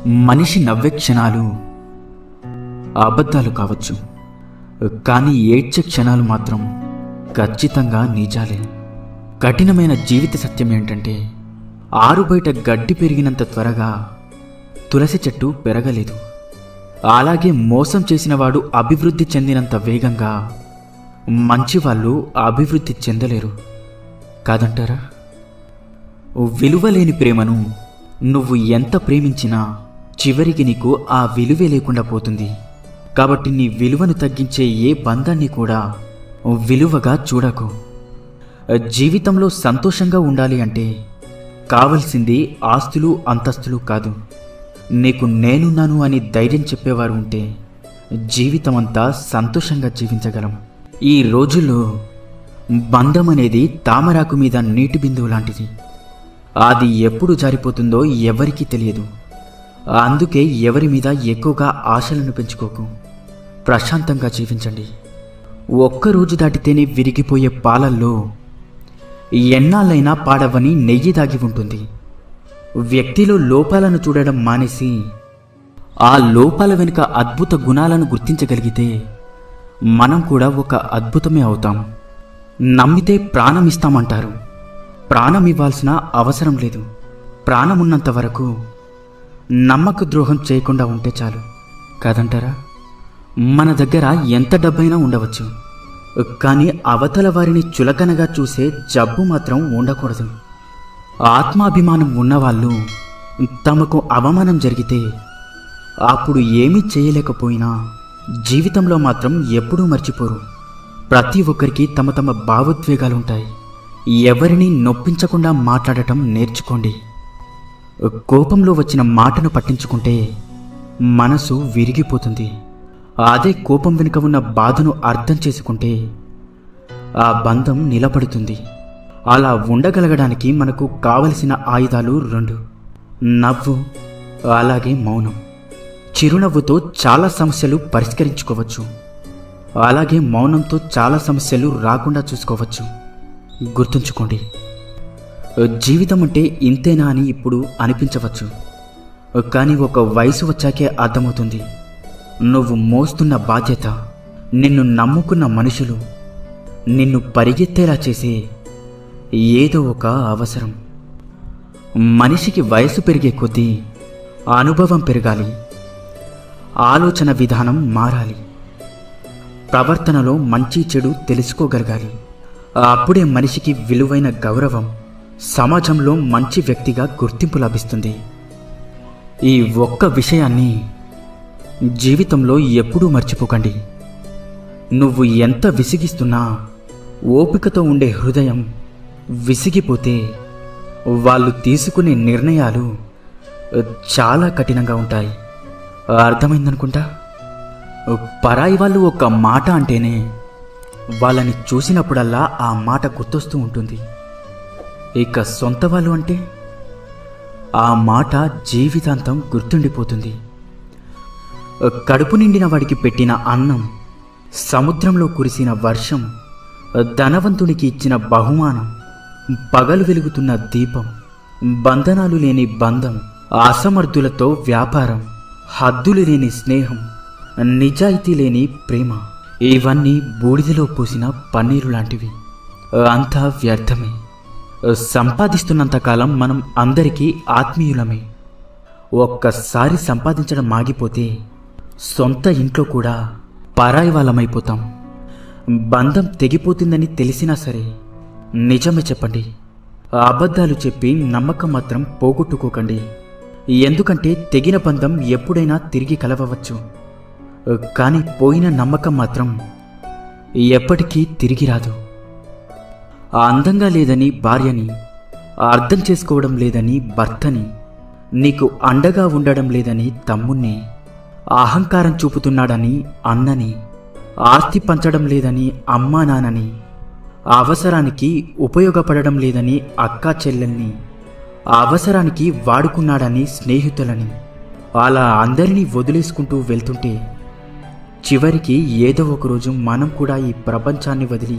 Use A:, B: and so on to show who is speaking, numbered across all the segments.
A: మనిషి నవ్వే క్షణాలు అబద్ధాలు కావచ్చు, కానీ ఏడ్చే క్షణాలు మాత్రం ఖచ్చితంగా నిజాలే. కఠినమైన జీవిత సత్యం ఏంటంటే, ఆరుబయట గడ్డి పెరిగినంత త్వరగా తులసి చెట్టు పెరగలేదు. అలాగే మోసం చేసినవాడు అభివృద్ధి చెందినంత వేగంగా మంచివాళ్ళు అభివృద్ధి చెందలేరు కాదంటారా? విలువలేని ప్రేమను నువ్వు ఎంత ప్రేమించినా చివరికి నీకు ఆ విలువే లేకుండా పోతుంది. కాబట్టి నీ విలువను తగ్గించే ఏ బంధాన్ని కూడా విలువగా చూడకు. జీవితంలో సంతోషంగా ఉండాలి అంటే కావలసింది ఆస్తులు అంతస్తులు కాదు. నీకు నేనున్నాను అని ధైర్యం చెప్పేవారు ఉంటే జీవితమంతా సంతోషంగా జీవించగలం. ఈ రోజుల్లో బంధం అనేది తామరాకు మీద నీటి బిందువు లాంటిది. అది ఎప్పుడు జారిపోతుందో ఎవరికీ తెలియదు. అందుకే ఎవరి మీద ఎక్కువగా ఆశలను పెంచుకోకు. ప్రశాంతంగా జీవించండి. ఒక్కరోజు దాటితేనే విరిగిపోయే పాలల్లో ఎన్నాళ్ళైనా పాడవని నెయ్యి దాగి ఉంటుంది. వ్యక్తిలో లోపాలను చూడడం మానేసి ఆ లోపాల వెనుక అద్భుత గుణాలను గుర్తించగలిగితే మనం కూడా ఒక అద్భుతమే అవుతాం. నమ్మితే ప్రాణం ఇస్తామంటారు. ప్రాణం ఇవ్వాల్సిన అవసరం లేదు. ప్రాణమున్నంత వరకు నమ్మక ద్రోహం చేయకుండా ఉంటే చాలు కాదంటారా? మన దగ్గర ఎంత డబ్బైనా ఉండవచ్చు, కానీ అవతల వారిని చులకనగా చూసే జబ్బు మాత్రం ఉండకూడదు. ఆత్మాభిమానం ఉన్నవాళ్ళు తమకు అవమానం జరిగితే అప్పుడు ఏమీ చేయలేకపోయినా జీవితంలో మాత్రం ఎప్పుడూ మర్చిపోరు. ప్రతి ఒక్కరికి తమ తమ భావోద్వేగాలుంటాయి. ఎవరిని నొప్పించకుండా మాట్లాడటం నేర్చుకోండి. కోపంలో వచ్చిన మాటను పట్టించుకుంటే మనసు విరిగిపోతుంది. అదే కోపం వెనుక ఉన్న బాధను అర్థం చేసుకుంటే ఆ బంధం నిలబడుతుంది. అలా ఉండగలగడానికి మనకు కావలసిన ఆయుధాలు 2: నవ్వు, అలాగే మౌనం. చిరునవ్వుతో చాలా సమస్యలు పరిష్కరించుకోవచ్చు, అలాగే మౌనంతో చాలా సమస్యలు రాకుండా చూసుకోవచ్చు. గుర్తుంచుకోండి, జీవితం అంటే ఇంతేనా అని ఇప్పుడు అనిపించవచ్చు, కానీ ఒక వయసు వచ్చాకే అర్థమవుతుంది. నువ్వు మోస్తున్న బాధ్యత, నిన్ను నమ్ముకున్న మనుషులు, నిన్ను పరిగెత్తేలా చేసే ఏదో ఒక అవసరం. మనిషికి వయసు పెరిగే కొద్దీ అనుభవం పెరగాలి, ఆలోచన విధానం మారాలి, ప్రవర్తనలో మంచి చెడు తెలుసుకోగలగాలి. అప్పుడే మనిషికి విలువైన గౌరవం, సమాజంలో మంచి వ్యక్తిగా గుర్తింపు లభిస్తుంది. ఈ ఒక్క విషయాన్ని జీవితంలో ఎప్పుడూ మర్చిపోకండి. నువ్వు ఎంత విసిగిస్తున్నా ఓపికతో ఉండే హృదయం విసిగిపోతే వాళ్ళు తీసుకునే నిర్ణయాలు చాలా కఠినంగా ఉంటాయి. అర్థమైందనుకుంటా. పరాయి వాళ్ళు ఒక మాట అంటేనే వాళ్ళని చూసినప్పుడల్లా ఆ మాట గుర్తొస్తూ ఉంటుంది. ఇక సొంత వాళ్ళు అంటే ఆ మాట జీవితాంతం గుర్తుండిపోతుంది. కడుపు నిండిన వాడికి పెట్టిన అన్నం, సముద్రంలో కురిసిన వర్షం, ధనవంతునికి ఇచ్చిన బహుమానం, పగలు వెలుగుతున్న దీపం, బంధనాలు లేని బంధం, అసమర్థులతో వ్యాపారం, హద్దులు లేని స్నేహం, నిజాయితీ లేని ప్రేమ, ఇవన్నీ బూడిదలో పోసిన పన్నీరు లాంటివి. అంతా వ్యర్థమే. సంపాదిస్తున్నంతకాలం మనం అందరికీ ఆత్మీయులమే. ఒక్కసారి సంపాదించడం ఆగిపోతే సొంత ఇంట్లో కూడా పరాయి వాళ్ళమైపోతాం. బంధం తెగిపోతుందని తెలిసినా సరే నిజమే చెప్పండి. అబద్ధాలు చెప్పి నమ్మకం మాత్రం పోగొట్టుకోకండి. ఎందుకంటే తెగిన బంధం ఎప్పుడైనా తిరిగి కలవవచ్చు, కానీ పోయిన నమ్మకం మాత్రం ఎప్పటికీ తిరిగి రాదు. అందంగా లేదని భార్యని, అర్థం చేసుకోవడం లేదని భర్తని, నీకు అండగా ఉండడం లేదని తమ్ముణ్ణి, అహంకారం చూపుతున్నాడని అన్నని, ఆస్తి పంచడం లేదని అమ్మా నాన్నని, అవసరానికి ఉపయోగపడడం లేదని అక్కా చెల్లెల్ని, అవసరానికి వాడుకున్నాడని స్నేహితులని, అలా అందరినీ వదిలేసుకుంటూ వెళ్తుంటే చివరికి ఏదో ఒకరోజు మనం కూడా ఈ ప్రపంచాన్ని వదిలి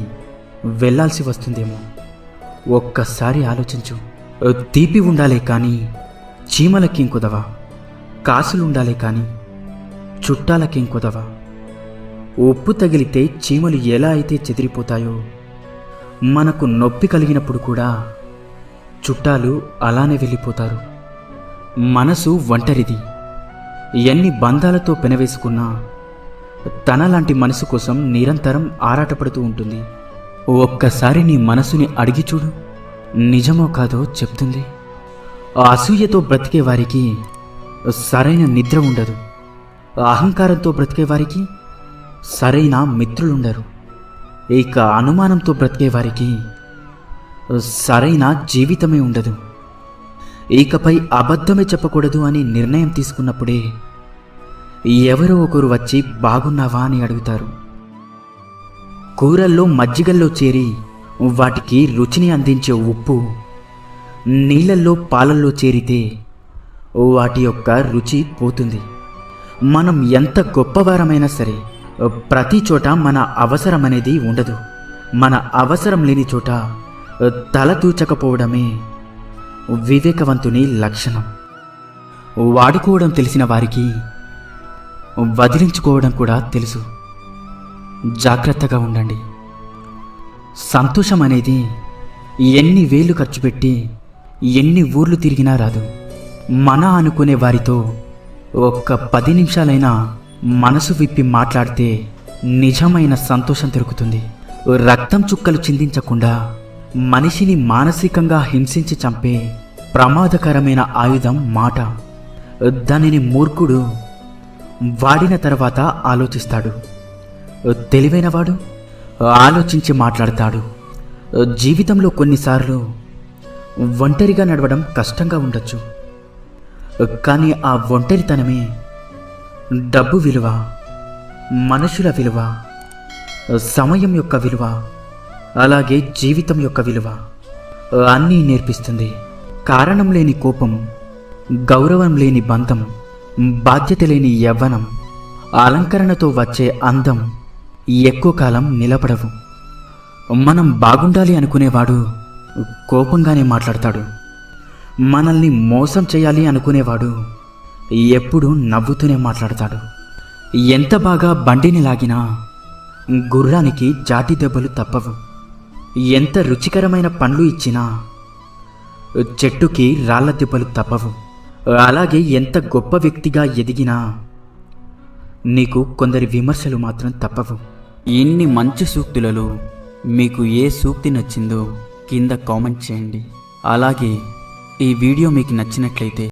A: వెళ్ళాల్సి వస్తుందేమో. ఒక్కసారి ఆలోచించు. తీపి ఉండాలే కానీ చీమలకి కుదవా. కాసులుండాలే కాని చుట్టాలకేం కుదవ. ఉప్పు తగిలితే చీమలు ఎలా అయితే చెదిరిపోతాయో, మనకు నొప్పి కలిగినప్పుడు కూడా చుట్టాలు అలానే వెళ్ళిపోతారు. మనసు ఒంటరిది. ఎన్ని బంధాలతో పెనవేసుకున్నా తనలాంటి మనసు కోసం నిరంతరం ఆరాటపడుతూ ఉంటుంది. ఒక్కసారి నీ మనసుని అడిగి చూడు, నిజమో కాదో చెప్తుంది. అసూయతో బ్రతికే వారికి సరైన నిద్ర ఉండదు. అహంకారంతో బ్రతికే వారికి సరైన మిత్రులుండరు. ఇక అనుమానంతో బ్రతికే వారికి సరైన జీవితమే ఉండదు. ఇకపై అబద్ధమే చెప్పకూడదు అని నిర్ణయం తీసుకున్నప్పుడే ఎవరో ఒకరు వచ్చి బాగున్నావా అని అడుగుతారు. కూరల్లో మజ్జిగల్లో చేరి వాటికి రుచిని అందించే ఉప్పు నీళ్ళల్లో పాలల్లో చేరితే వాటి యొక్క రుచి పోతుంది. మనం ఎంత గొప్పవారమైనా సరే ప్రతి చోట మన అవసరం అనేది ఉండదు. మన అవసరం లేని చోట తల దూచకపోవడమే వివేకవంతుని లక్షణం. వాడుకోవడం తెలిసిన వారికి వదిలించుకోవడం కూడా తెలుసు. జాగ్రత్తగా ఉండండి. సంతోషం అనేది ఎన్ని వేలు ఖర్చు పెట్టి ఎన్ని ఊర్లు తిరిగినా రాదు. మన అనుకునే వారితో ఒక్క 10 నిమిషాలైనా మనసు విప్పి మాట్లాడితే నిజమైన సంతోషం దొరుకుతుంది. రక్తం చుక్కలు చిందించకుండా మనిషిని మానసికంగా హింసించి చంపే ప్రమాదకరమైన ఆయుధం మాట. దానిని మూర్ఖుడు వాడిన తర్వాత ఆలోచిస్తాడు. తెలివైనవాడు ఆలోచించి మాట్లాడతాడు. జీవితంలో కొన్నిసార్లు ఒంటరిగా నడవడం కష్టంగా ఉండొచ్చు. కానీ ఆ ఒంటరితనమే డబ్బు విలువ, మనుషుల విలువ, సమయం యొక్క విలువ, అలాగే జీవితం యొక్క విలువ అన్నీ నేర్పిస్తుంది. కారణం లేని కోపం, గౌరవం లేని బంధం, బాధ్యత లేని యవ్వనం, అలంకరణతో వచ్చే అందం ఎక్కువ కాలం నిలబడవు. మనం బాగుండాలి అనుకునేవాడు కోపంగానే మాట్లాడతాడు. మనల్ని మోసం చేయాలి అనుకునేవాడు ఎప్పుడూ నవ్వుతూనే మాట్లాడతాడు. ఎంత బాగా బండిని లాగినా గుర్రానికి జాటి దెబ్బలు తప్పవు. ఎంత రుచికరమైన పండ్లు ఇచ్చినా చెట్టుకి రాళ్ల దెబ్బలు తప్పవు. అలాగే ఎంత గొప్ప వ్యక్తిగా ఎదిగినా నీకు కొందరి విమర్శలు మాత్రం తప్పవు. ఇన్ని మంచి సూక్తులలో మీకు ఏ సూక్తి నచ్చిందో కింద కామెంట్ చేయండి. అలాగే ఈ వీడియో మీకు నచ్చినట్లయితే